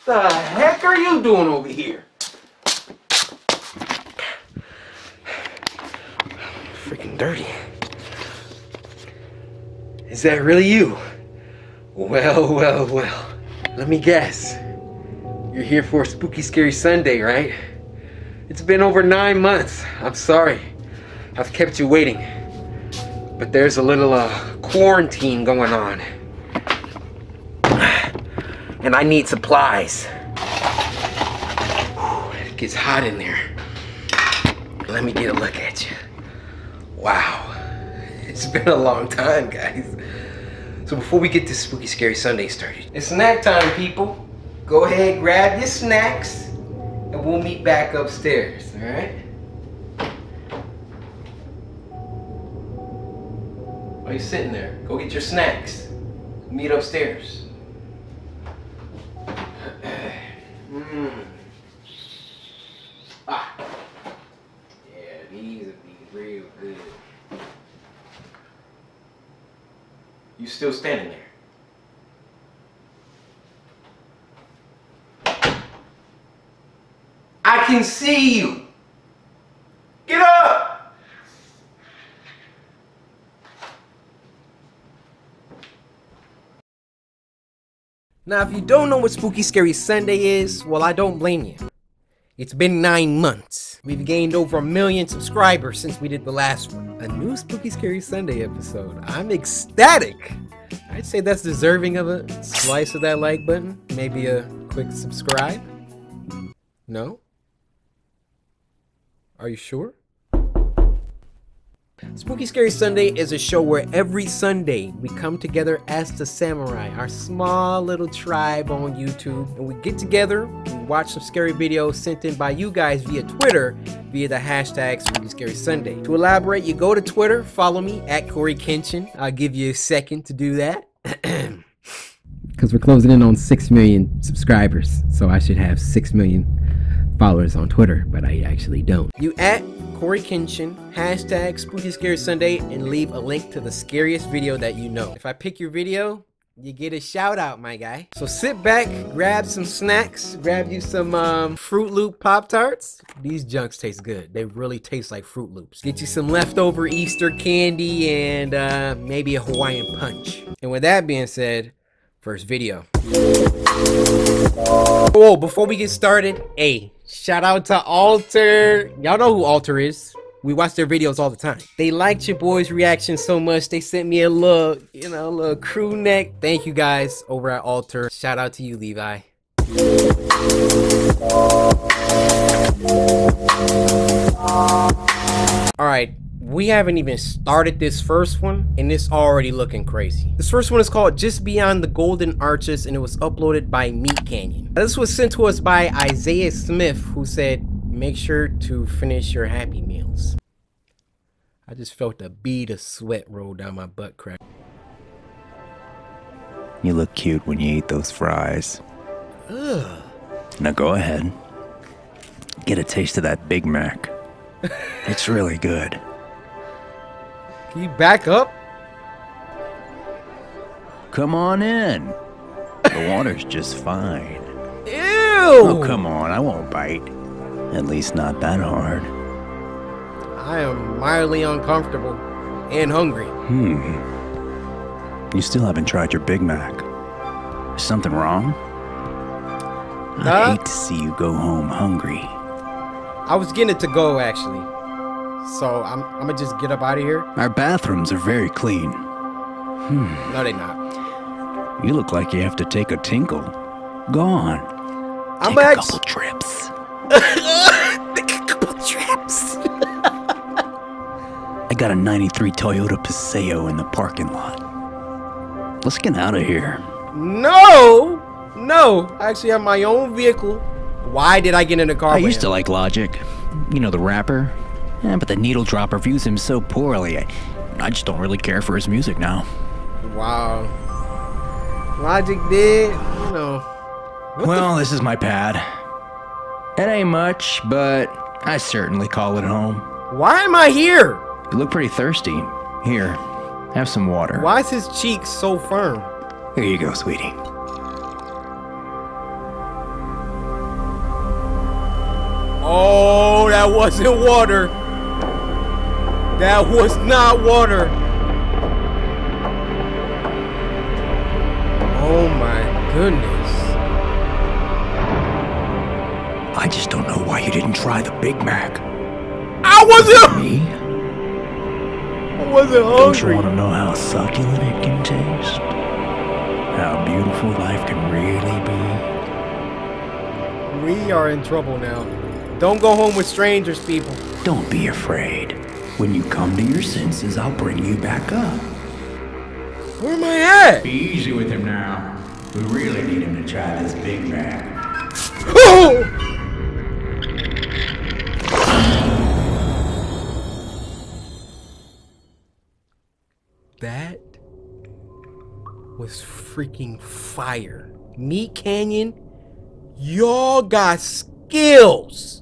What the heck are you doing over here? Freaking dirty. Is that really you? Well, well, well. Let me guess. You're here for Spooky Scary Sunday, right? It's been over 9 months. I'm sorry. I've kept you waiting. But there's a little quarantine going on. And I need supplies. Whew, it gets hot in there. Let me get a look at you. Wow, it's been a long time, guys. So before we get this Spooky Scary Sunday started, it's snack time, people. Go ahead, grab your snacks, and we'll meet back upstairs, all right? Why are you sitting there? Go get your snacks. Meet upstairs. Yeah, these would be real good. You still standing there? I can see you. Get up. Now, if you don't know what Spooky Scary Sunday is, well, I don't blame you. It's been 9 months. We've gained over 1 million subscribers since we did the last one. A new Spooky Scary Sunday episode. I'm ecstatic. I'd say that's deserving of a slice of that like button. Maybe a quick subscribe. No? Are you sure? Spooky Scary Sunday is a show where every Sunday we come together as the Samurai, our small little tribe on YouTube, and we get together, we watch some scary videos sent in by you guys via Twitter via the hashtag Spooky Scary Sunday. To elaborate, you go to Twitter, follow me at Corey Kenshin. I'll give you a second to do that. Because we're closing in on 6 million subscribers, so I should have 6 million followers on Twitter, but I actually don't. You at Corey Kenshin, hashtag Spooky Scary Sunday, and leave a link to the scariest video that you know. If I pick your video, you get a shout out, my guy. So sit back, grab some snacks, grab you some Fruit Loop Pop-Tarts. These junks taste good. They really taste like Fruit Loops. Get you some leftover Easter candy and maybe a Hawaiian Punch. And with that being said, first video. Oh, before we get started, hey, shout out to Alter. Y'all know who Alter is. We watch their videos all the time. They liked your boy's reaction so much, they sent me a little, you know, a little crew neck. Thank you guys over at Alter. Shout out to you, Levi. All right. We haven't even started this first one, and it's already looking crazy. This first one is called Just Beyond the Golden Arches, and it was uploaded by Meat Canyon. Now, this was sent to us by Isaiah Smith, who said, make sure to finish your Happy Meals. I just felt a bead of sweat roll down my butt crack. You look cute when you eat those fries. Ugh. Now go ahead. Get a taste of that Big Mac. It's really good. Can you back up? Come on in. The water's just fine. Ew! Oh, come on, I won't bite. At least not that hard. I am mildly uncomfortable and hungry. You still haven't tried your Big Mac. Is something wrong? I hate to see you go home hungry. I was getting it to go, actually. So I'm gonna just get up out of here. Our bathrooms are very clean. No, they not. You look like you have to take a tinkle. Go on. I'm take a couple trips. Take a couple trips. I got a 93 Toyota Paseo in the parking lot. Let's get out of here. No! No! I actually have my own vehicle. Why did I get in a car? I used to like Logic. You know, the rapper. Yeah, but the Needle Dropper views him so poorly. I just don't really care for his music now. Wow. Logic did, you know. Well, this is my pad. It ain't much, but I certainly call it home. Why am I here? You look pretty thirsty. Here, have some water. Why is his cheek so firm? Here you go, sweetie. Oh, that wasn't water. That was not water. Oh my goodness. I just don't know why you didn't try the Big Mac. I wasn't. Me? I wasn't hungry. Don't you want to know how succulent it can taste? How beautiful life can really be? We are in trouble now. Don't go home with strangers, people. Don't be afraid. When you come to your senses, I'll bring you back up. Where am I at? Be easy with him now. We really need him to try this Big Mac. Oh! That was freaking fire. Meat Canyon, y'all got skills.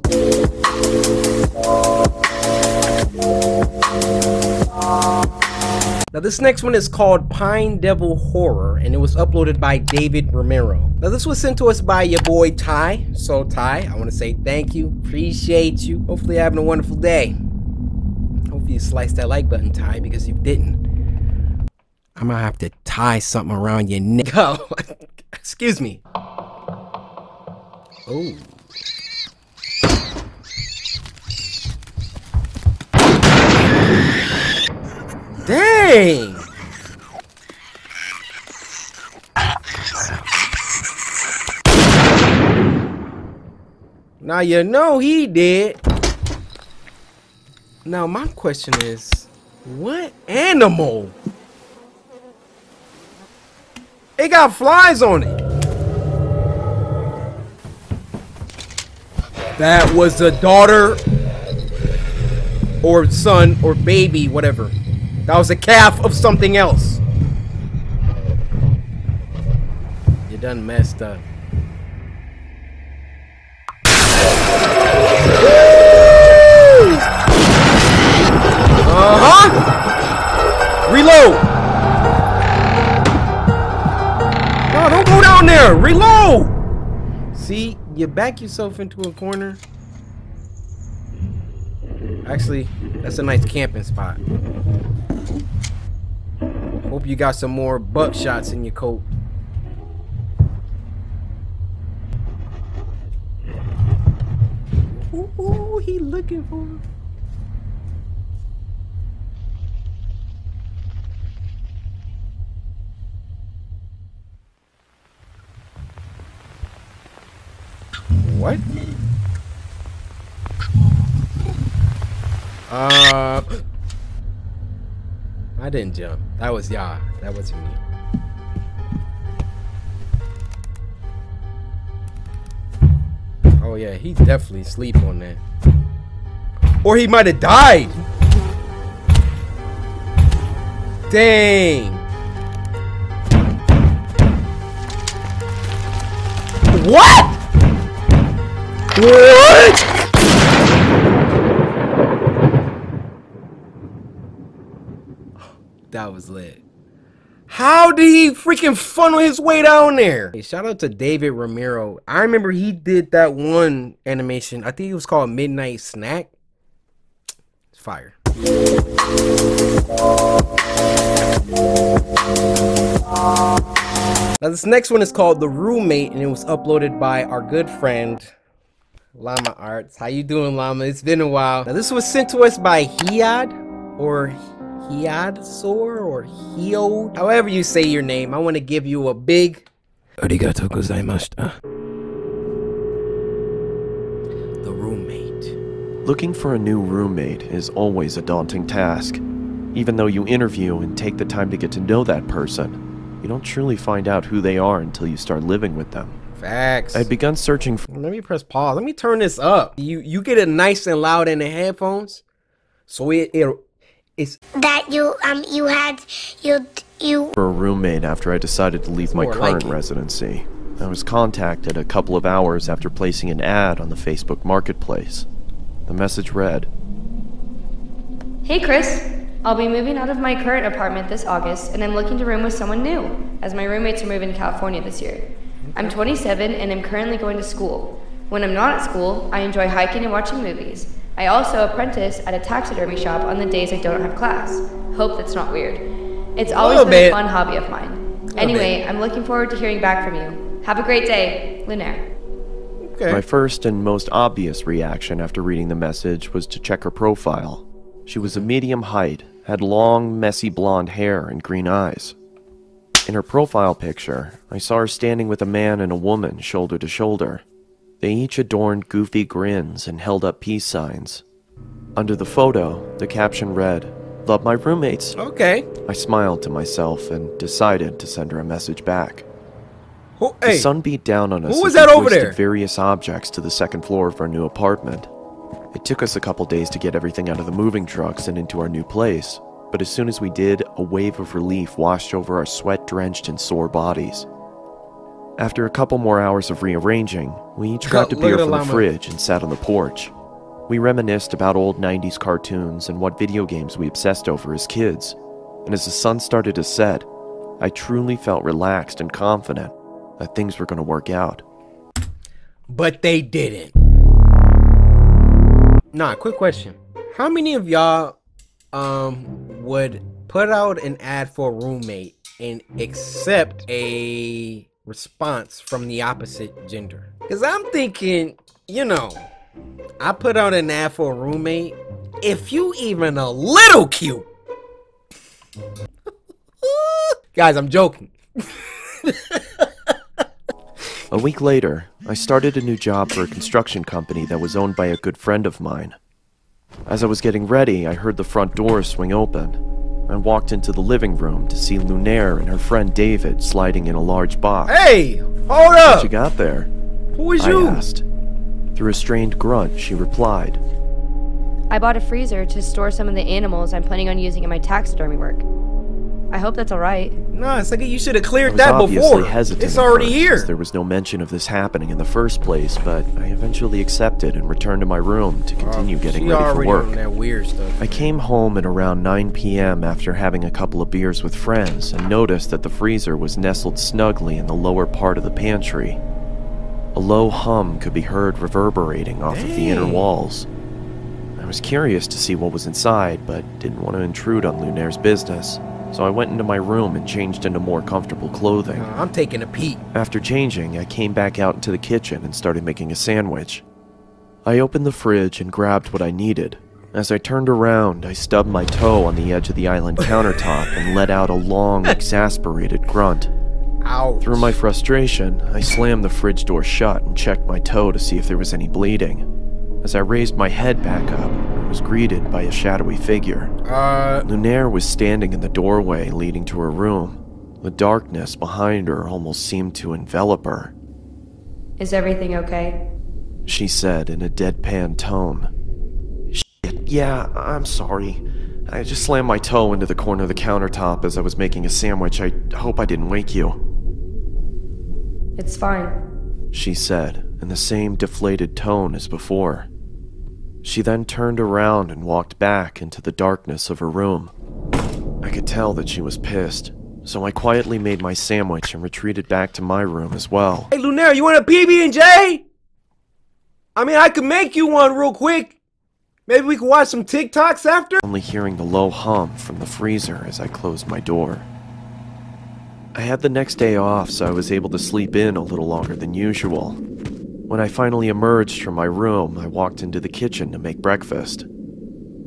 Now this next one is called Pine Devil Horror, and it was uploaded by David Romero. Now this was sent to us by your boy Ty. So Ty, I want to say thank you, appreciate you. Hopefully you're having a wonderful day. Hopefully you slice that like button, Ty, because if you didn't, I might have to tie something around your neck. Oh, excuse me. Oh. Dang! Now you know he did. Now my question is, what animal? It got flies on it. That was a daughter or son or baby, whatever. That was a calf of something else. You done messed up. Uh-huh. Reload. No, don't go down there. Reload. See, you back yourself into a corner. Actually, that's a nice camping spot. Hope you got some more buck shots in your coat. Ooh, he looking for him. What? I didn't jump. That was y'all. That wasn't me. Oh yeah, he definitely sleep on that. Or he might have died. Dang. What? What? That was lit. How did he freaking funnel his way down there? Hey, shout out to David Romero. I remember he did that one animation. I think it was called Midnight Snack. It's fire. Now this next one is called The Roommate, and it was uploaded by our good friend Llama Arts. How you doing, Llama? It's been a while. Now this was sent to us by Hiad or Hiadsor or Hiod, however you say your name. I want to give you a big arigatou gozaimashita. The Roommate. Looking for a new roommate is always a daunting task. Even though you interview and take the time to get to know that person, you don't truly find out who they are until you start living with them. Facts. I'd begun searching for... Let me press pause. Let me turn this up. You get it nice and loud in the headphones, so it's that you for a roommate after I decided to leave my current residency. I was contacted a couple of hours after placing an ad on the Facebook Marketplace. The message read, "Hey Chris, I'll be moving out of my current apartment this August and I'm looking to room with someone new, as my roommates are moving to California this year. I'm 27 and I'm currently going to school. When I'm not at school, I enjoy hiking and watching movies. I also apprentice at a taxidermy shop on the days I don't have class. Hope that's not weird. It's always been a fun hobby of mine. Anyway, I'm looking forward to hearing back from you. Have a great day, Lunaire." Okay. My first and most obvious reaction after reading the message was to check her profile. She was a medium height, had long, messy blonde hair and green eyes. In her profile picture, I saw her standing with a man and a woman shoulder to shoulder. They each adorned goofy grins and held up peace signs. Under the photo, the caption read, "Love my roommates." Okay. I smiled to myself and decided to send her a message back. Hey, the sun beat down on us. who was as we that over hoisted there? various objects to the second floor of our new apartment. It took us a couple days to get everything out of the moving trucks and into our new place, but as soon as we did, a wave of relief washed over our sweat-drenched and sore bodies. After a couple more hours of rearranging, we each grabbed a beer from the fridge and sat on the porch. We reminisced about old 90s cartoons and what video games we obsessed over as kids, and as the sun started to set, I truly felt relaxed and confident that things were going to work out. But they didn't. Nah, quick question. How many of y'all would put out an ad for a roommate and accept a response from the opposite gender? Because I'm thinking, you know, I put out an ad for a roommate. If you even a little cute. Guys, I'm joking. A week later, I started a new job for a construction company that was owned by a good friend of mine. As I was getting ready, I heard the front door swing open. I walked into the living room to see Lunaire and her friend David sliding in a large box. Hey, hold What up. you got there? Who is you? I asked. Through a strained grunt, she replied, "I bought a freezer to store some of the animals I'm planning on using in my taxidermy work. I hope that's alright." Nah, it's like you should have I cleared was that obviously before. hesitant It's at already first, here. as there was no mention of this happening in the first place, but I eventually accepted and returned to my room to continue getting She ready for already work. on that weird stuff. I came home at around 9 p.m. after having a couple of beers with friends and noticed that the freezer was nestled snugly in the lower part of the pantry. A low hum could be heard reverberating off of the inner walls. I was curious to see what was inside, but didn't want to intrude on Lunaire's business, so I went into my room and changed into more comfortable clothing. I'm taking a peek. After changing, I came back out into the kitchen and started making a sandwich. I opened the fridge and grabbed what I needed. As I turned around, I stubbed my toe on the edge of the island countertop and let out a long, exasperated grunt. Ouch. Through my frustration, I slammed the fridge door shut and checked my toe to see if there was any bleeding. As I raised my head back up, I was greeted by a shadowy figure. Lunaire was standing in the doorway leading to her room. The darkness behind her almost seemed to envelop her. "Is everything okay?" She said in a deadpan tone. "Shit, yeah, I'm sorry. I just slammed my toe into the corner of the countertop as I was making a sandwich. I hope I didn't wake you." "It's fine." She said, in the same deflated tone as before. She then turned around and walked back into the darkness of her room. I could tell that she was pissed, so I quietly made my sandwich and retreated back to my room as well. Hey, Lunaire, you want a PB&J? I mean, I could make you one real quick. Maybe we can watch some TikToks after? Only hearing the low hum from the freezer as I closed my door. I had the next day off, so I was able to sleep in a little longer than usual. When I finally emerged from my room, I walked into the kitchen to make breakfast.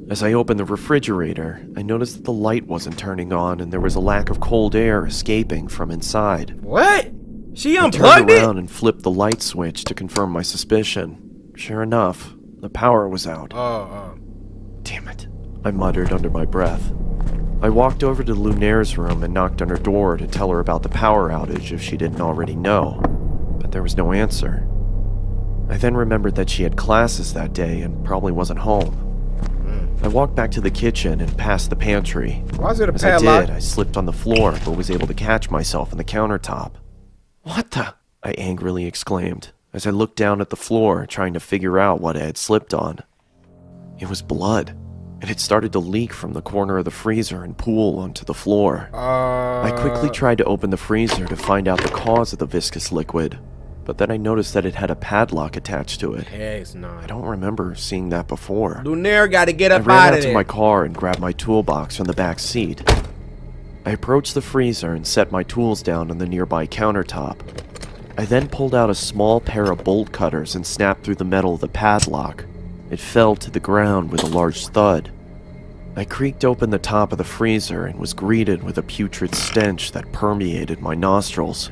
As I opened the refrigerator, I noticed that the light wasn't turning on and there was a lack of cold air escaping from inside. What? She I unplugged turned it? around and flipped the light switch to confirm my suspicion. Sure enough, The power was out. Damn it, I muttered under my breath. I walked over to Lunaire's room and knocked on her door to tell her about the power outage if she didn't already know, but there was no answer. I then remembered that she had classes that day and probably wasn't home. I walked back to the kitchen and past the pantry. Why is it a As padlock? I did, I slipped on the floor but was able to catch myself on the countertop. What the? I angrily exclaimed as I looked down at the floor trying to figure out what I had slipped on. It was blood. It had started to leak from the corner of the freezer and pool onto the floor. I quickly tried to open the freezer to find out the cause of the viscous liquid, but then I noticed that it had a padlock attached to it. Heck no. I don't remember seeing that before. Lunaire gotta get I up ran out out of to there. my car and grabbed my toolbox from the back seat. I approached the freezer and set my tools down on the nearby countertop. I then pulled out a small pair of bolt cutters and snapped through the metal of the padlock. It fell to the ground with a large thud. I creaked open the top of the freezer and was greeted with a putrid stench that permeated my nostrils.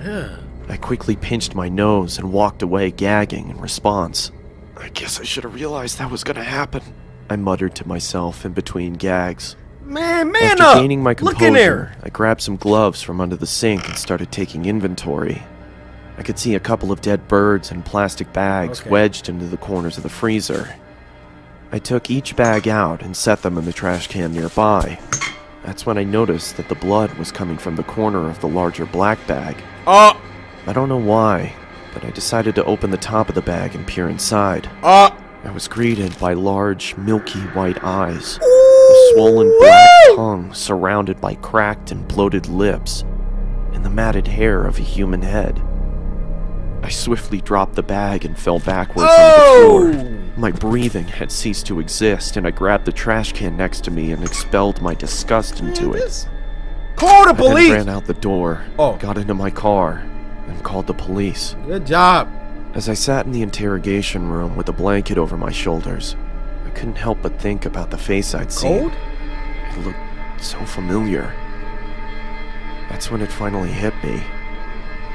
I quickly pinched my nose and walked away gagging in response. I guess I should have realized that was gonna happen, I muttered to myself in between gags. Man After up! gaining my Look in there! composure, I grabbed some gloves from under the sink and started taking inventory. I could see a couple of dead birds and plastic bags wedged into the corners of the freezer. I took each bag out and set them in the trash can nearby. That's when I noticed that the blood was coming from the corner of the larger black bag. I don't know why, but I decided to open the top of the bag and peer inside. I was greeted by large, milky white eyes, a swollen black tongue surrounded by cracked and bloated lips, and the matted hair of a human head. I swiftly dropped the bag and fell backwards onto the floor. My breathing had ceased to exist, and I grabbed the trash can next to me and expelled my disgust into it. Call the I then police! ran out the door, got into my car, and called the police. Good job. As I sat in the interrogation room with a blanket over my shoulders, I couldn't help but think about the face I'd seen. Cold? It looked so familiar. That's when it finally hit me.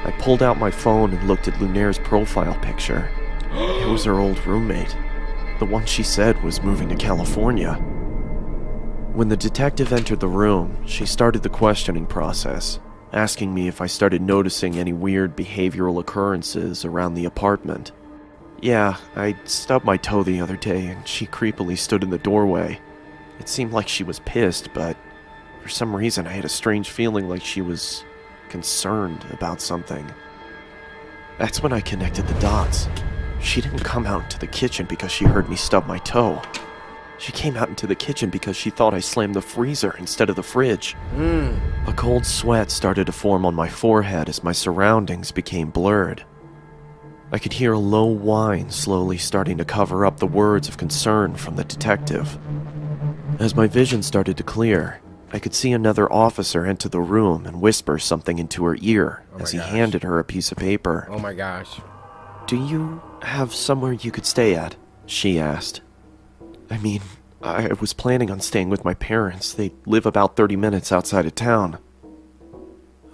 I pulled out my phone and looked at Lunaire's profile picture. It was her old roommate, the one she said was moving to California. When the detective entered the room, she started the questioning process, asking me if I started noticing any weird behavioral occurrences around the apartment. Yeah, I stubbed my toe the other day and she creepily stood in the doorway. It seemed like she was pissed, but for some reason I had a strange feeling like she was concerned about something. That's when I connected the dots. She didn't come out into the kitchen because she heard me stub my toe. She came out into the kitchen because she thought I slammed the freezer instead of the fridge. A cold sweat started to form on my forehead as my surroundings became blurred. I could hear a low whine slowly starting to cover up the words of concern from the detective. As my vision started to clear, I could see another officer enter the room and whisper something into her ear as he handed her a piece of paper. Oh my gosh. "Do you have somewhere you could stay at?" she asked. I mean, I was planning on staying with my parents. They live about 30 minutes outside of town.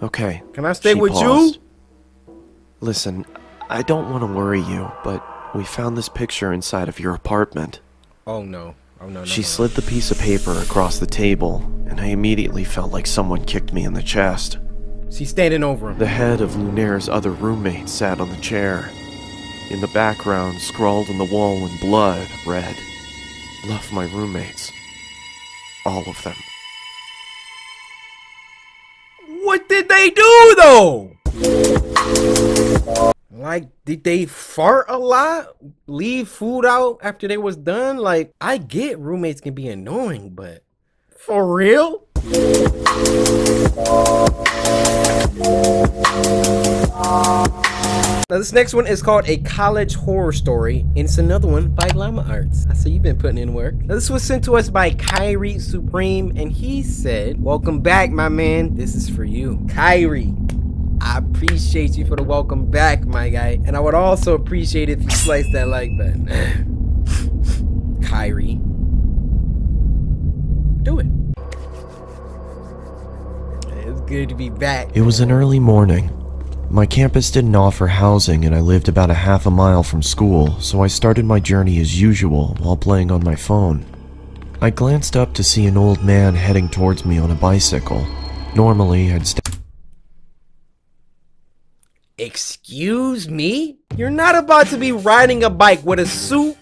Okay. Can I stay she with paused. you? Listen, I don't want to worry you, but we found this picture inside of your apartment. Oh no. Oh no. She slid the piece of paper across the table, and I immediately felt like someone kicked me in the chest. She's standing over him. The head of Lunaire's other roommate sat on the chair. In the background, scrawled on the wall in blood, read, "Love my roommates. All of them." What did they do though? Like, did they fart a lot? Leave food out after they was done? Like, I get roommates can be annoying, but for real? Now this next one is called A College Horror Story, and it's another one by Llama Arts. I see you've been putting in work. Now this was sent to us by Kyrie Supreme, and he said, "Welcome back, my man. This is for you." Kyrie, I appreciate you for the welcome back, my guy. And I would also appreciate if you slice that like button. Kyrie, do it. It's good to be back. It was an early morning. My campus didn't offer housing and I lived about a half a mile from school, so I started my journey as usual while playing on my phone. I glanced up to see an old man heading towards me on a bicycle. Normally, I'd Excuse me? You're not about to be riding a bike with a suit?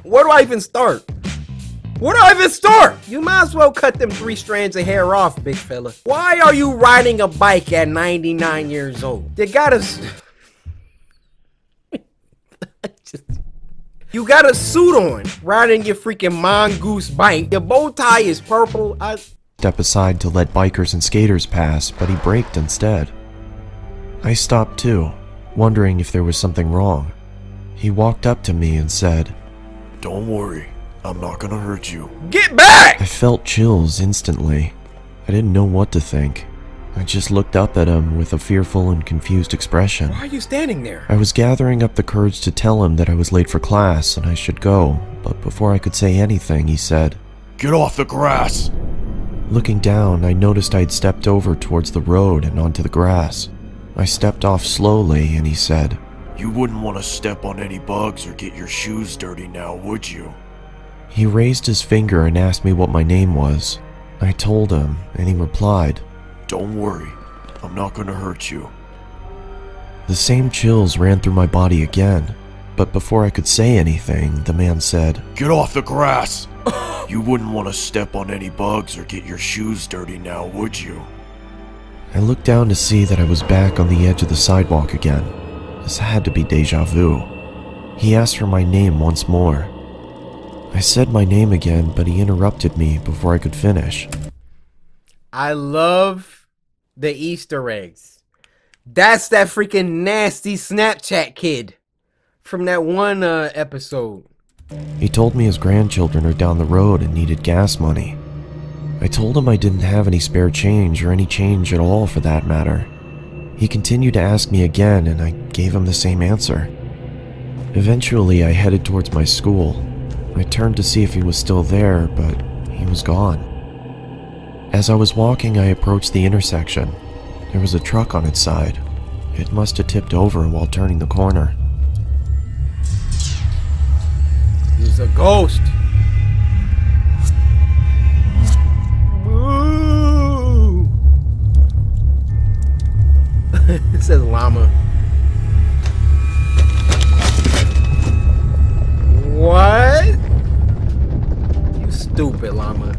Where do I even start? Where do I even start? You might as well cut them 3 strands of hair off, big fella. Why are you riding a bike at 99 years old? You gotta... You got a suit on, riding your freaking mongoose bike. Your bow tie is purple. step aside to let bikers and skaters pass, but he braked instead. I stopped too, wondering if there was something wrong. He walked up to me and said, "Don't worry, I'm not gonna hurt you." Get back! I felt chills instantly. I didn't know what to think. I just looked up at him with a fearful and confused expression. Why are you standing there? I was gathering up the courage to tell him that I was late for class and I should go, but before I could say anything, he said, "Get off the grass!" Looking down, I noticed I'd stepped over towards the road and onto the grass. I stepped off slowly and he said, "You wouldn't want to step on any bugs or get your shoes dirty now, would you?" He raised his finger and asked me what my name was. I told him, and he replied, "Don't worry, I'm not gonna hurt you." The same chills ran through my body again, but before I could say anything, the man said, "Get off the grass! You wouldn't want to step on any bugs or get your shoes dirty now, would you?" I looked down to see that I was back on the edge of the sidewalk again. This had to be deja vu. He asked for my name once more. I said my name again, but he interrupted me before I could finish. I love the Easter eggs. That's that freaking nasty Snapchat kid from that one episode. He told me his grandchildren are down the road and needed gas money. I told him I didn't have any spare change or any change at all for that matter. He continued to ask me again and I gave him the same answer. Eventually I headed towards my school. I turned to see if he was still there, but he was gone. As I was walking, I approached the intersection. There was a truck on its side. It must have tipped over while turning the corner. He's a ghost. Boo! It says llama. What? You stupid llama.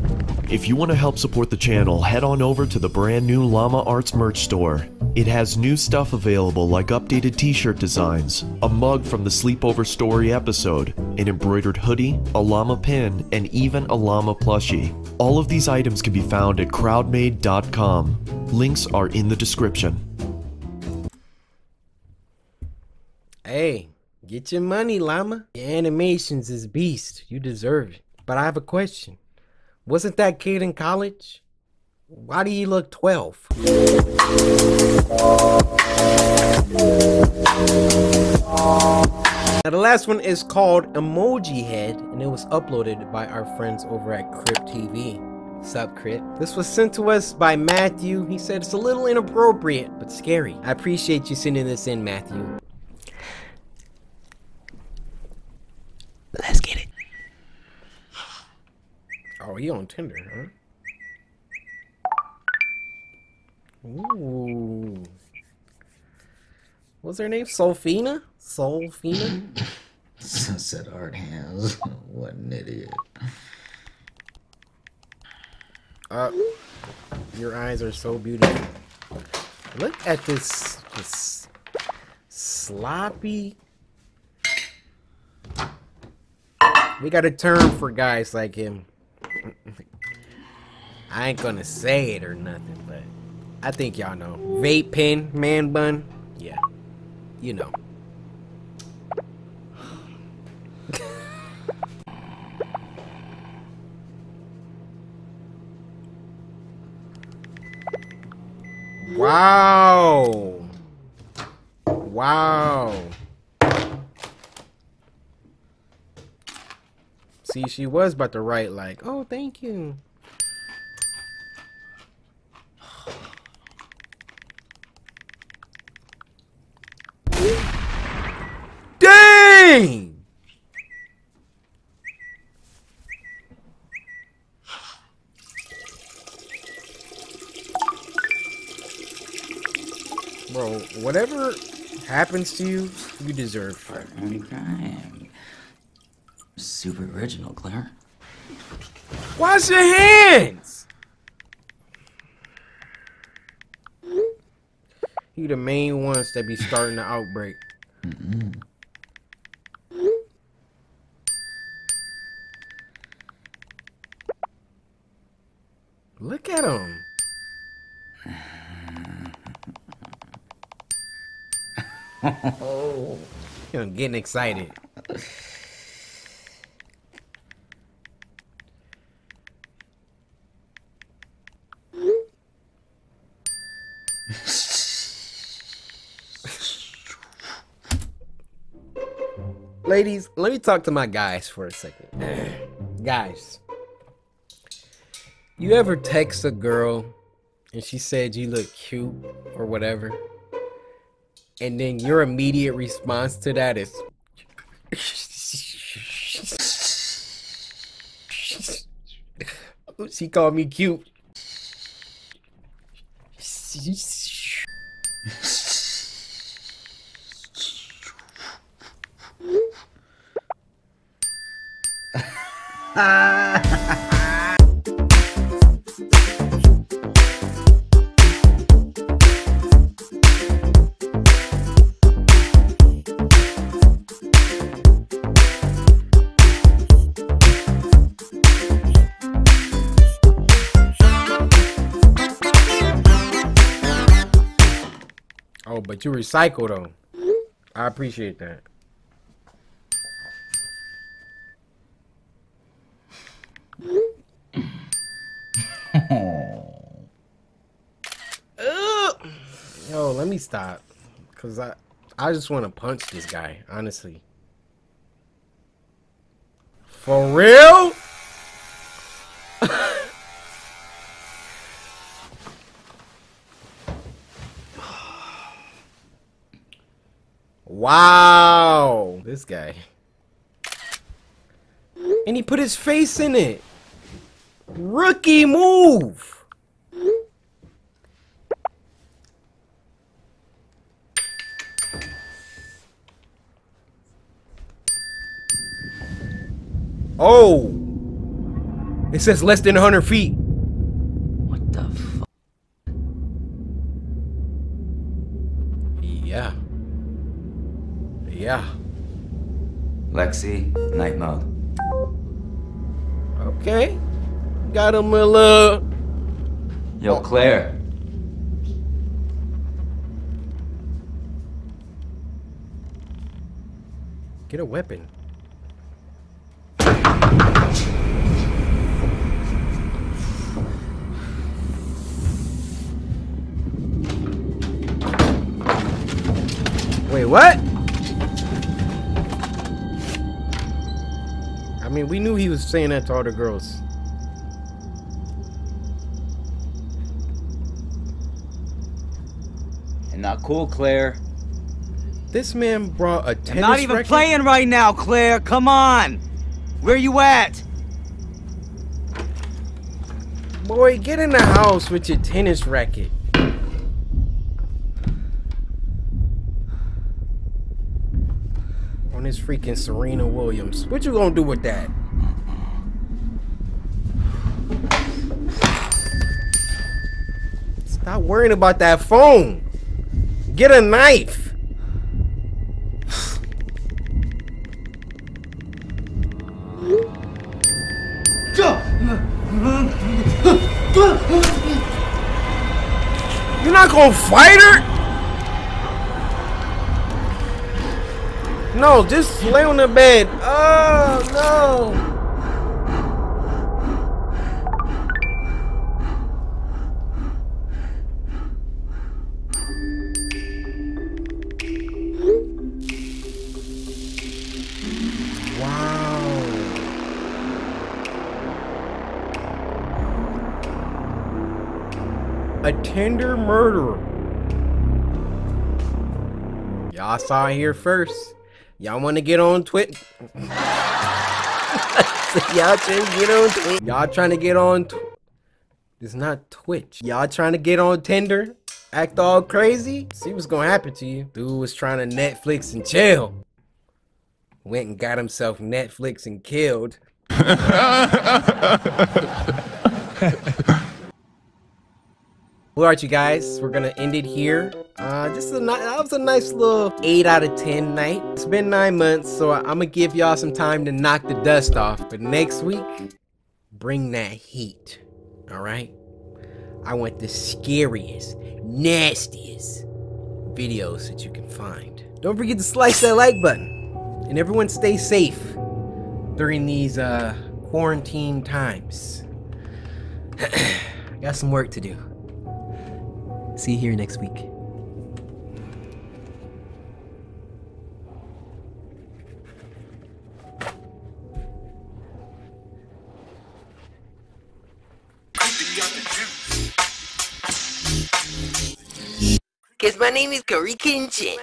If you want to help support the channel, head on over to the brand new Llama Arts merch store. It has new stuff available like updated t-shirt designs, a mug from the Sleepover Story episode, an embroidered hoodie, a llama pin, and even a llama plushie. All of these items can be found at crowdmade.com. Links are in the description. Hey, get your money, llama. Your animations is beast. You deserve it. But I have a question. Wasn't that kid in college? Why do you look 12? Now the last one is called Emoji Head, and it was uploaded by our friends over at Crypt TV. Sup, Crypt? This was sent to us by Matthew. He said it's a little inappropriate, but scary. I appreciate you sending this in, Matthew. Let's get it. Oh, he on Tinder, huh? Ooh. What's her name? Solfina? Solfina? Sunset Art Hands. What an idiot. Your eyes are so beautiful. Look at this sloppy. We got a term for guys like him. I ain't gonna say it or nothing, but I think y'all know. Vape pen, man bun. Yeah, you know. Wow. Wow. See, she was about to write like, oh, thank you. Bro, whatever happens to you, you deserve. Partner in crime. Super original, Claire. Wash your hands! You the main ones that be starting the outbreak. Look at him. I'm getting excited. Ladies, let me talk to my guys for a second. Guys, you ever text a girl and she said you look cute or whatever, and then your immediate response to that is she called me cute. Oh, but you recycle though. I appreciate that. Yo, let me stop. Cause I just want to punch this guy, honestly. For real? Wow, this guy. And he put his face in it. Rookie move. Oh, it says less than 100 feet. What the fuck? Yeah. Yeah. Lexi, night mode. Okay. Got him a little. Yo, Claire. Get a weapon. Wait, what? I mean, we knew he was saying that to all the girls. And not cool, Claire. This man brought a tennis I'm not even racket? playing right now, Claire. Come on. Where you at? Boy, get in the house with your tennis racket. On this freaking Serena Williams. What you gonna do with that? Stop worrying about that phone. Get a knife. You're not gonna fight her? No, just lay on the bed. Oh, no. Wow. A tender murderer. Y'all saw it here first. Y'all want to get on Twitter? Y'all trying to get on Twitch? Y'all trying to get on? It's not Twitch. Y'all trying to get on Tinder? Act all crazy? See what's gonna happen to you. Dude was trying to Netflix and chill. Went and got himself Netflix and killed. Well, alright, you guys, we're gonna end it here. That was a nice little 8 out of 10 night. It's been 9 months, so I'm gonna give y'all some time to knock the dust off. But next week, bring that heat. Alright? I want the scariest, nastiest videos that you can find. Don't forget to slice that like button. And everyone stay safe during these quarantine times. I got some work to do. See you here next week. Cause my name is Curry Kenshin.